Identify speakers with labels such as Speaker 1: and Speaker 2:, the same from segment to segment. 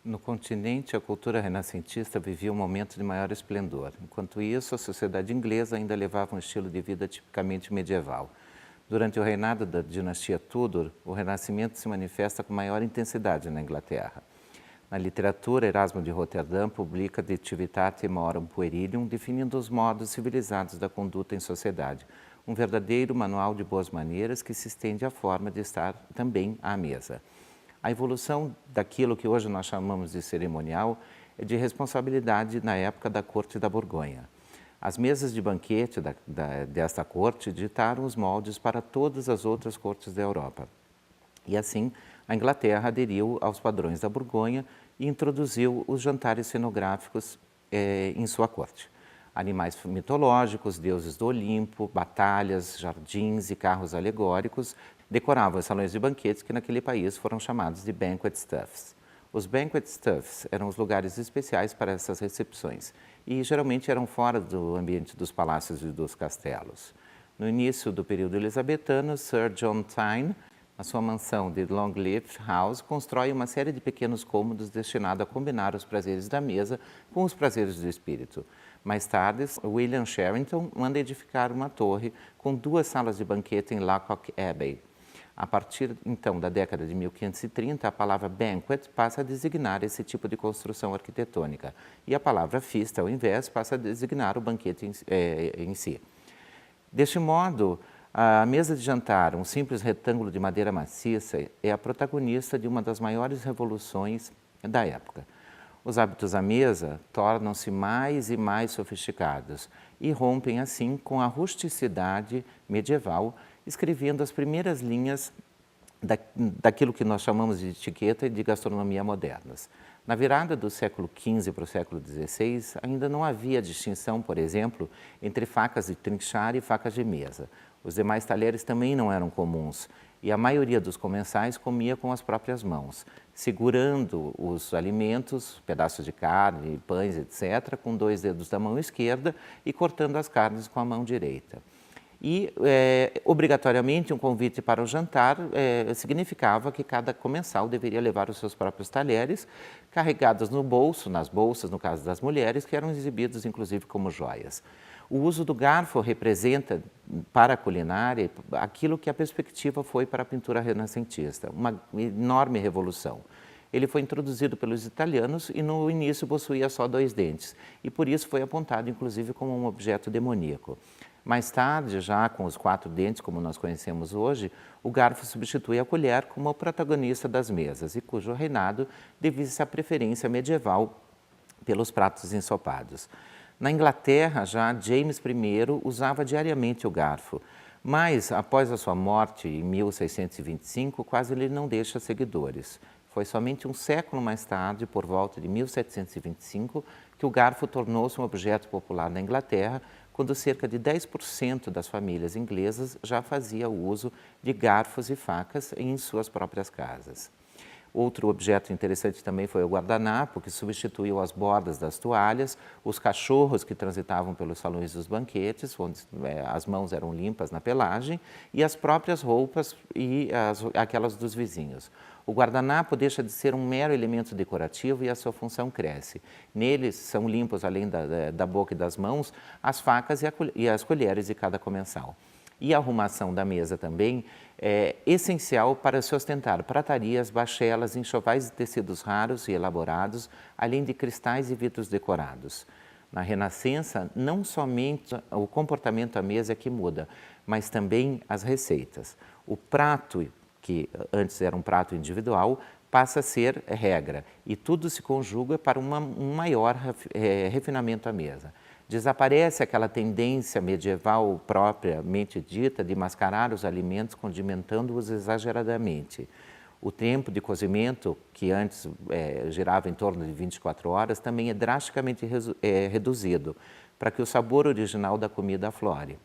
Speaker 1: No continente, a cultura renascentista vivia um momento de maior esplendor. Enquanto isso, a sociedade inglesa ainda levava um estilo de vida tipicamente medieval. Durante o reinado da dinastia Tudor, o Renascimento se manifesta com maior intensidade na Inglaterra. Na literatura, Erasmo de Roterdã publica De Civitate Morum Puerilium, definindo os modos civilizados da conduta em sociedade, um verdadeiro manual de boas maneiras que se estende à forma de estar também à mesa. A evolução daquilo que hoje nós chamamos de cerimonial é de responsabilidade na época da corte da Borgonha. As mesas de banquete desta corte ditaram os moldes para todas as outras cortes da Europa. E assim, a Inglaterra aderiu aos padrões da Borgonha e introduziu os jantares cenográficos em sua corte. Animais mitológicos, deuses do Olimpo, batalhas, jardins e carros alegóricos decoravam os salões de banquetes que naquele país foram chamados de banquet stuffs. Os banquet stuffs eram os lugares especiais para essas recepções e geralmente eram fora do ambiente dos palácios e dos castelos. No início do período elisabetano, Sir John Tyne, na sua mansão de Longleat House, constrói uma série de pequenos cômodos destinados a combinar os prazeres da mesa com os prazeres do espírito. Mais tarde, William Sherrington manda edificar uma torre com 2 salas de banquete em Lacock Abbey. A partir, então, da década de 1530, a palavra banquet passa a designar esse tipo de construção arquitetônica e a palavra feast, ao invés, passa a designar o banquete em si. Deste modo, a mesa de jantar, um simples retângulo de madeira maciça, é a protagonista de uma das maiores revoluções da época. Os hábitos à mesa tornam-se mais e mais sofisticados e rompem, assim, com a rusticidade medieval, escrevendo as primeiras linhas daquilo que nós chamamos de etiqueta e de gastronomia modernas. Na virada do século XV para o século XVI, ainda não havia distinção, por exemplo, entre facas de trinchar e facas de mesa. Os demais talheres também não eram comuns e a maioria dos comensais comia com as próprias mãos, segurando os alimentos, pedaços de carne, pães, etc., com 2 dedos da mão esquerda e cortando as carnes com a mão direita. E, obrigatoriamente, um convite para o jantar significava que cada comensal deveria levar os seus próprios talheres, carregados no bolso, nas bolsas, no caso das mulheres, que eram exibidos, inclusive, como joias. O uso do garfo representa, para a culinária, aquilo que a perspectiva foi para a pintura renascentista, uma enorme revolução. Ele foi introduzido pelos italianos e, no início, possuía só 2 dentes, e por isso foi apontado, inclusive, como um objeto demoníaco. Mais tarde, já com os 4 dentes, como nós conhecemos hoje, o garfo substitui a colher como o protagonista das mesas, e cujo reinado devia-se à preferência medieval pelos pratos ensopados. Na Inglaterra, já James I usava diariamente o garfo, mas após a sua morte, em 1625, quase ele não deixa seguidores. Foi somente um século mais tarde, por volta de 1725, que o garfo tornou-se um objeto popular na Inglaterra, quando cerca de 10% das famílias inglesas já fazia uso de garfos e facas em suas próprias casas. Outro objeto interessante também foi o guardanapo, que substituiu as bordas das toalhas, os cachorros que transitavam pelos salões dos banquetes, onde as mãos eram limpas na pelagem, e as próprias roupas e aquelas dos vizinhos. O guardanapo deixa de ser um mero elemento decorativo e a sua função cresce. Neles são limpos, além da boca e das mãos, as facas e as colheres de cada comensal. E a arrumação da mesa também é essencial para se ostentar pratarias, bachelas, enxovais de tecidos raros e elaborados, além de cristais e vidros decorados. Na Renascença, não somente o comportamento à mesa é que muda, mas também as receitas. O prato, que antes era um prato individual, passa a ser regra e tudo se conjuga para um maior refinamento à mesa. Desaparece aquela tendência medieval propriamente dita de mascarar os alimentos condimentando-os exageradamente. O tempo de cozimento, que antes girava em torno de 24 horas, também é drasticamente reduzido, para que o sabor original da comida aflore.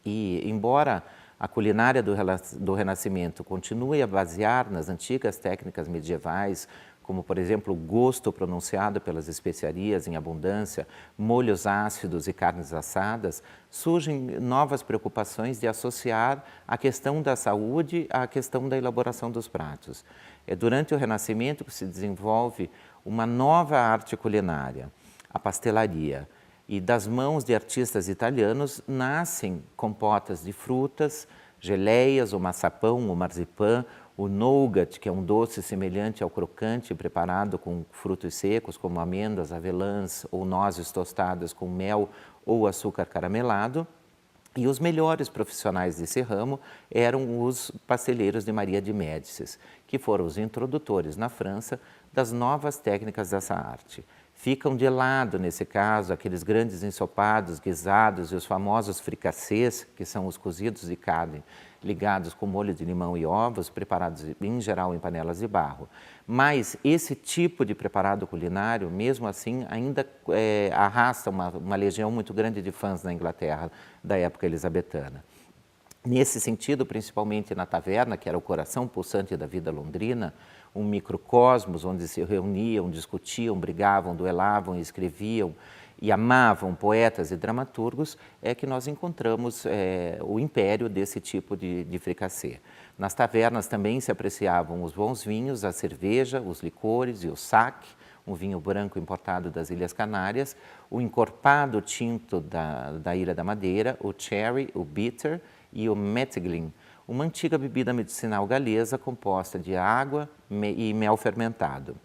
Speaker 1: E, embora a culinária do Renascimento continue a basear nas antigas técnicas medievais, como, por exemplo, o gosto pronunciado pelas especiarias em abundância, molhos ácidos e carnes assadas, surgem novas preocupações de associar a questão da saúde à questão da elaboração dos pratos. É durante o Renascimento que se desenvolve uma nova arte culinária, a pastelaria. E das mãos de artistas italianos nascem compotas de frutas, geleias, o maçapão, o marzipan, o nougat, que é um doce semelhante ao crocante preparado com frutos secos, como amêndoas, avelãs ou nozes tostadas com mel ou açúcar caramelado. E os melhores profissionais desse ramo eram os pasteleiros de Maria de Médicis, que foram os introdutores na França das novas técnicas dessa arte. Ficam de lado, nesse caso, aqueles grandes ensopados, guisados e os famosos fricassês, que são os cozidos de carne ligados com molho de limão e ovos, preparados em geral em panelas de barro. Mas esse tipo de preparado culinário, mesmo assim, ainda arrasta uma legião muito grande de fãs na Inglaterra da época elisabetana. Nesse sentido, principalmente na taverna, que era o coração pulsante da vida londrina, um microcosmos onde se reuniam, discutiam, brigavam, duelavam, escreviam e amavam poetas e dramaturgos, é que nós encontramos o império desse tipo de fricassê. Nas tavernas também se apreciavam os bons vinhos, a cerveja, os licores e o saque, um vinho branco importado das Ilhas Canárias, o encorpado tinto da Ilha da Madeira, o sherry, o bitter e o metheglin, uma antiga bebida medicinal galesa composta de água e mel fermentado.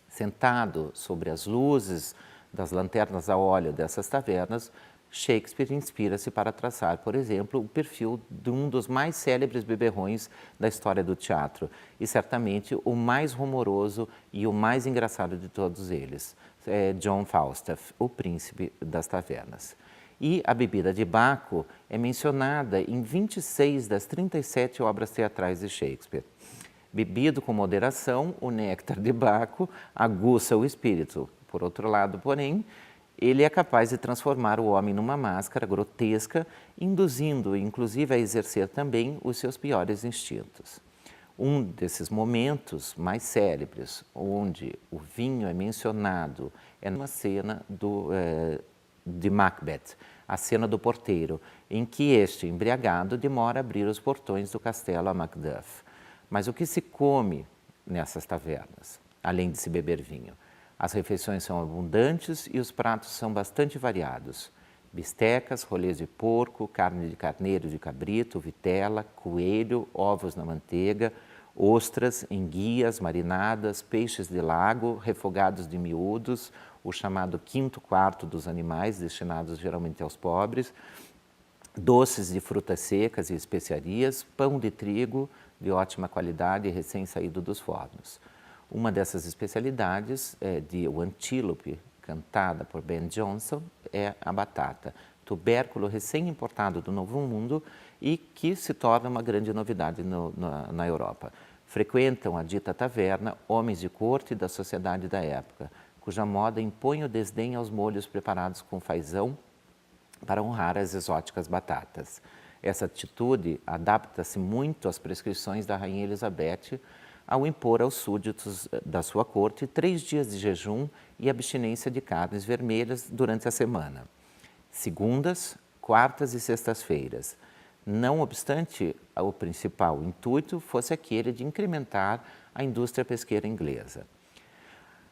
Speaker 1: Sentado sobre as luzes das lanternas a óleo dessas tavernas, Shakespeare inspira-se para traçar, por exemplo, o perfil de um dos mais célebres beberrões da história do teatro e certamente o mais rumoroso e o mais engraçado de todos eles, John Falstaff, o príncipe das tavernas. E a bebida de Baco é mencionada em 26 das 37 obras teatrais de Shakespeare. Bebido com moderação, o néctar de Baco aguça o espírito. Por outro lado, porém, ele é capaz de transformar o homem numa máscara grotesca, induzindo-o, inclusive, a exercer também os seus piores instintos. Um desses momentos mais célebres, onde o vinho é mencionado, é numa cena de Macbeth, a cena do porteiro, em que este, embriagado, demora a abrir os portões do castelo a Macduff. Mas o que se come nessas tavernas, além de se beber vinho? As refeições são abundantes e os pratos são bastante variados. Bistecas, rolês de porco, carne de carneiro, de cabrito, vitela, coelho, ovos na manteiga, ostras, enguias marinadas, peixes de lago, refogados de miúdos, o chamado quinto quarto dos animais, destinados geralmente aos pobres, doces de frutas secas e especiarias, pão de trigo de ótima qualidade recém-saído dos fornos. Uma dessas especialidades o antílope, cantada por Ben Jonson, é a batata, tubérculo recém-importado do Novo Mundo e que se torna uma grande novidade na Europa. Frequentam a dita taverna homens de corte da sociedade da época, cuja moda impõe o desdém aos molhos preparados com fazão para honrar as exóticas batatas. Essa atitude adapta-se muito às prescrições da Rainha Elizabeth ao impor aos súditos da sua corte 3 dias de jejum e abstinência de carnes vermelhas durante a semana. Segundas, quartas e sextas-feiras. Não obstante, o principal intuito fosse aquele de incrementar a indústria pesqueira inglesa.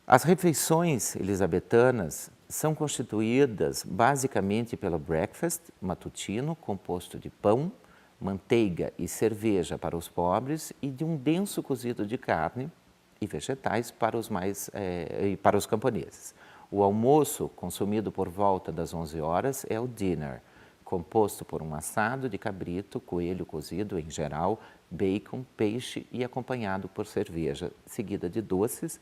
Speaker 1: As refeições elisabetanas são constituídas basicamente pelo breakfast matutino, composto de pão, manteiga e cerveja para os pobres e de um denso cozido de carne e vegetais para os camponeses. O almoço, consumido por volta das 11 horas, é o dinner, composto por um assado de cabrito, coelho cozido em geral, bacon, peixe e acompanhado por cerveja, seguida de doces,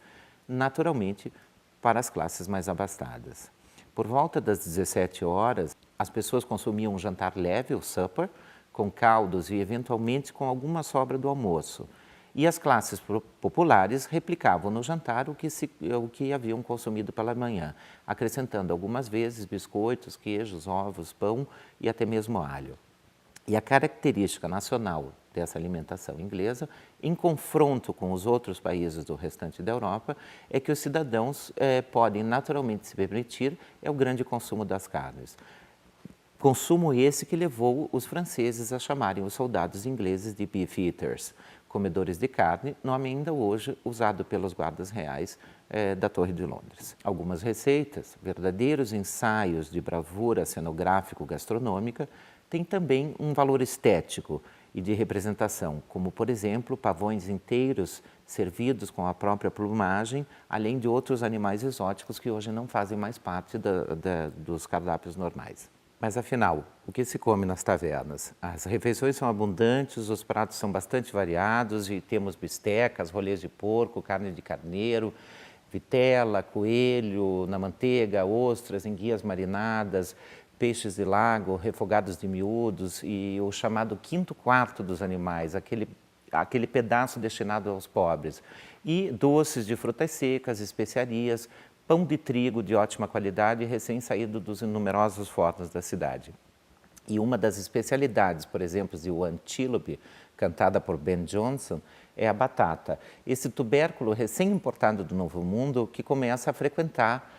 Speaker 1: naturalmente para as classes mais abastadas. Por volta das 17 horas, as pessoas consumiam um jantar leve, o supper, com caldos e eventualmente com alguma sobra do almoço. E as classes populares replicavam no jantar o que haviam consumido pela manhã, acrescentando algumas vezes biscoitos, queijos, ovos, pão e até mesmo alho. E a característica nacional dessa alimentação inglesa, em confronto com os outros países do restante da Europa, é que os cidadãos podem naturalmente se permitir o grande consumo das carnes. Consumo esse que levou os franceses a chamarem os soldados ingleses de beef eaters, comedores de carne, nome ainda hoje usado pelos guardas reais da Torre de Londres. Algumas receitas, verdadeiros ensaios de bravura cenográfico-gastronômica, têm também um valor estético e de representação, como, por exemplo, pavões inteiros servidos com a própria plumagem, além de outros animais exóticos que hoje não fazem mais parte dos cardápios normais. Mas, afinal, o que se come nas tavernas? As refeições são abundantes, os pratos são bastante variados e temos bistecas, rolês de porco, carne de carneiro, vitela, coelho na manteiga, ostras, enguias marinadas, peixes de lago, refogados de miúdos e o chamado quinto quarto dos animais, aquele pedaço destinado aos pobres. E doces de frutas secas, especiarias, pão de trigo de ótima qualidade recém-saído dos numerosos fornos da cidade. E uma das especialidades, por exemplo, de One Antelope, cantada por Ben Jonson, é a batata. Esse tubérculo recém-importado do Novo Mundo que começa a frequentar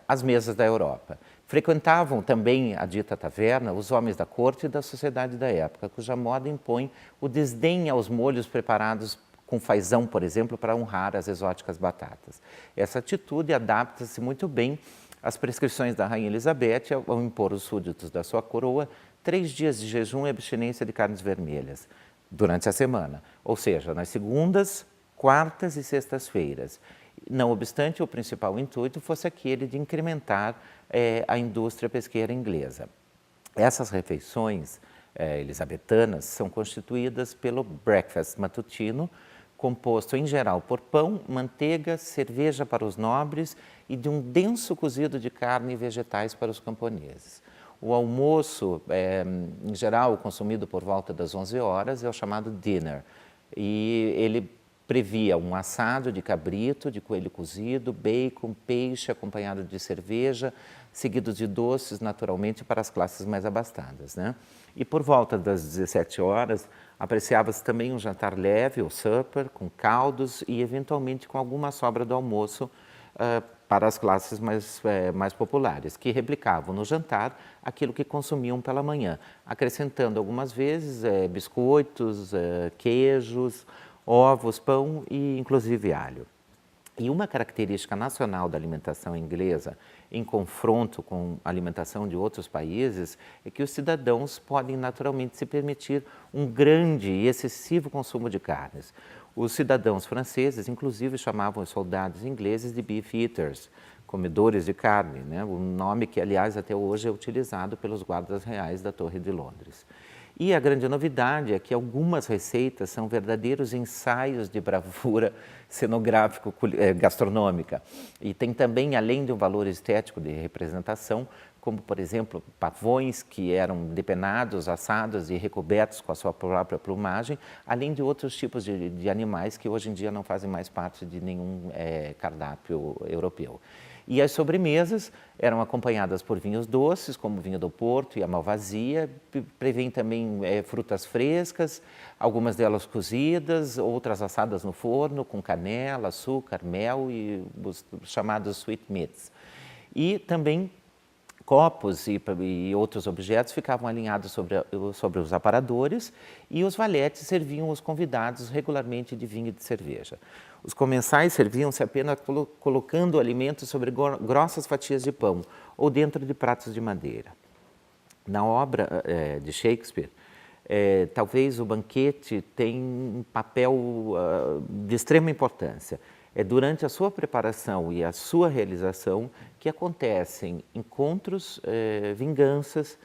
Speaker 1: as mesas da Europa. Frequentavam também a dita taverna os homens da corte e da sociedade da época, cuja moda impõe o desdém aos molhos preparados com fazão, por exemplo, para honrar as exóticas batatas. Essa atitude adapta-se muito bem às prescrições da Rainha Elizabeth ao impor aos súditos da sua coroa 3 dias de jejum e abstinência de carnes vermelhas durante a semana, ou seja, nas segundas, quartas e sextas-feiras. Não obstante, o principal intuito fosse aquele de incrementar a indústria pesqueira inglesa. Essas refeições elisabetanas são constituídas pelo breakfast matutino, composto em geral por pão, manteiga, cerveja para os nobres e de um denso cozido de carne e vegetais para os camponeses. O almoço, em geral, consumido por volta das 11 horas, é o chamado dinner. E ele previa um assado de cabrito, de coelho cozido, bacon, peixe acompanhado de cerveja, seguido de doces, naturalmente, para as classes mais abastadas, né? E por volta das 17 horas, apreciava-se também um jantar leve, ou supper, com caldos e, eventualmente, com alguma sobra do almoço para as classes mais populares, que replicavam no jantar aquilo que consumiam pela manhã, acrescentando algumas vezes biscoitos, queijos, ovos, pão e, inclusive, alho. E uma característica nacional da alimentação inglesa, em confronto com a alimentação de outros países, é que os cidadãos podem naturalmente se permitir um grande e excessivo consumo de carnes. Os cidadãos franceses, inclusive, chamavam os soldados ingleses de beef eaters, comedores de carne, né? Um nome que, aliás, até hoje é utilizado pelos guardas reais da Torre de Londres. E a grande novidade é que algumas receitas são verdadeiros ensaios de bravura cenográfico-gastronômica. E tem também, além de um valor estético de representação, como, por exemplo, pavões que eram depenados, assados e recobertos com a sua própria plumagem, além de outros tipos de animais que hoje em dia não fazem mais parte de nenhum cardápio europeu. E as sobremesas eram acompanhadas por vinhos doces, como o vinho do Porto e a Malvasia, prevêem também frutas frescas, algumas delas cozidas, outras assadas no forno, com canela, açúcar, mel e os chamados sweetmeats. E também copos e outros objetos ficavam alinhados sobre os aparadores e os valetes serviam os convidados regularmente de vinho e de cerveja. Os comensais serviam-se apenas colocando o alimento sobre grossas fatias de pão ou dentro de pratos de madeira. Na obra de Shakespeare, talvez o banquete tenha um papel de extrema importância. É durante a sua preparação e a sua realização que acontecem encontros, vinganças,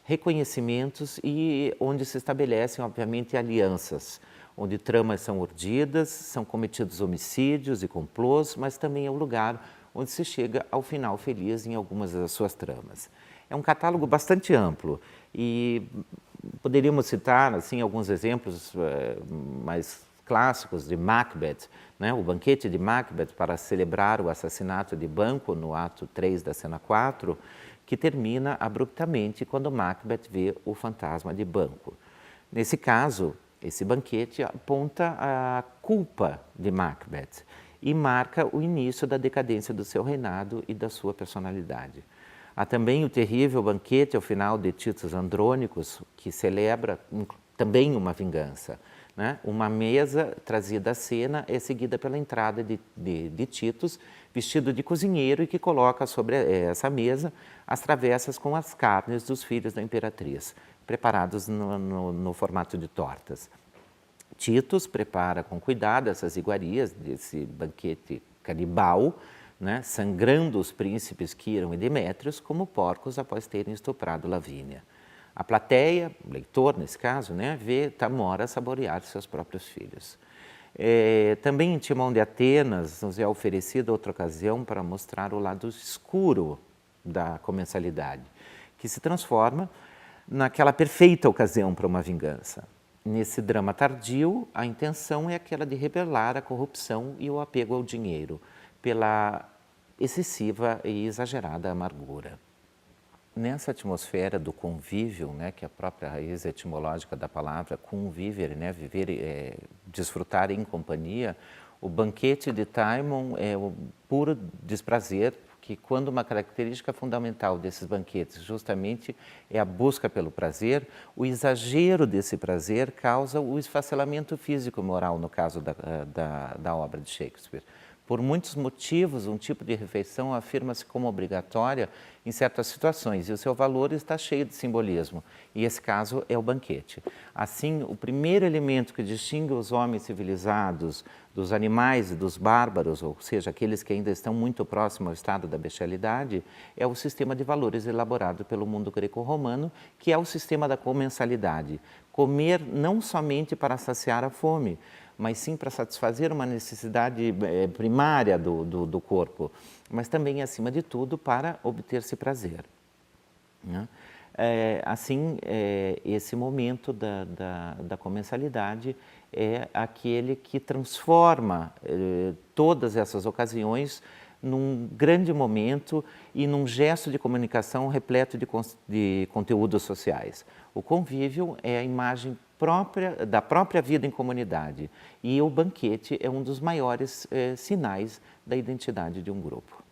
Speaker 1: reconhecimentos e onde se estabelecem, obviamente, alianças, onde tramas são urdidas, são cometidos homicídios e complôs, mas também é o lugar onde se chega ao final feliz em algumas das suas tramas. É um catálogo bastante amplo e poderíamos citar assim, alguns exemplos mais clássicos de Macbeth, né? O banquete de Macbeth para celebrar o assassinato de Banquo no ato 3 da cena 4, que termina abruptamente quando Macbeth vê o fantasma de Banquo. Nesse caso, esse banquete aponta a culpa de Macbeth e marca o início da decadência do seu reinado e da sua personalidade. Há também o terrível banquete ao final de Titus Andrônicos, que celebra também uma vingança. Né? Uma mesa trazida à cena é seguida pela entrada de Titus, vestido de cozinheiro, e que coloca sobre essa mesa as travessas com as carnes dos filhos da imperatriz, preparados no formato de tortas. Titus prepara com cuidado essas iguarias desse banquete canibal, né, sangrando os príncipes Quirón e Demétrios como porcos após terem estuprado Lavínia. A plateia, o leitor nesse caso, né, vê Tamora saborear seus próprios filhos. Também em Timão de Atenas nos é oferecida outra ocasião para mostrar o lado escuro da comensalidade, que se transforma naquela perfeita ocasião para uma vingança. Nesse drama tardio, a intenção é aquela de revelar a corrupção e o apego ao dinheiro, pela excessiva e exagerada amargura. Nessa atmosfera do convívio, né, que é a própria raiz etimológica da palavra conviver, né, viver, desfrutar em companhia, o banquete de Timon é o puro desprazer, que quando uma característica fundamental desses banquetes justamente é a busca pelo prazer, o exagero desse prazer causa o esfacelamento físico e moral, no caso da obra de Shakespeare. Por muitos motivos, um tipo de refeição afirma-se como obrigatória em certas situações e o seu valor está cheio de simbolismo, e esse caso é o banquete. Assim, o primeiro elemento que distingue os homens civilizados dos animais e dos bárbaros, ou seja, aqueles que ainda estão muito próximos ao estado da bestialidade, é o sistema de valores elaborado pelo mundo greco-romano, que é o sistema da comensalidade. Comer não somente para saciar a fome, mas sim para satisfazer uma necessidade primária do corpo, mas também, acima de tudo, para obter-se prazer. Né? Assim, esse momento da comensalidade é aquele que transforma todas essas ocasiões num grande momento e num gesto de comunicação repleto de conteúdos sociais. O convívio é a imagem da própria vida em comunidade, e o banquete é um dos maiores sinais da identidade de um grupo.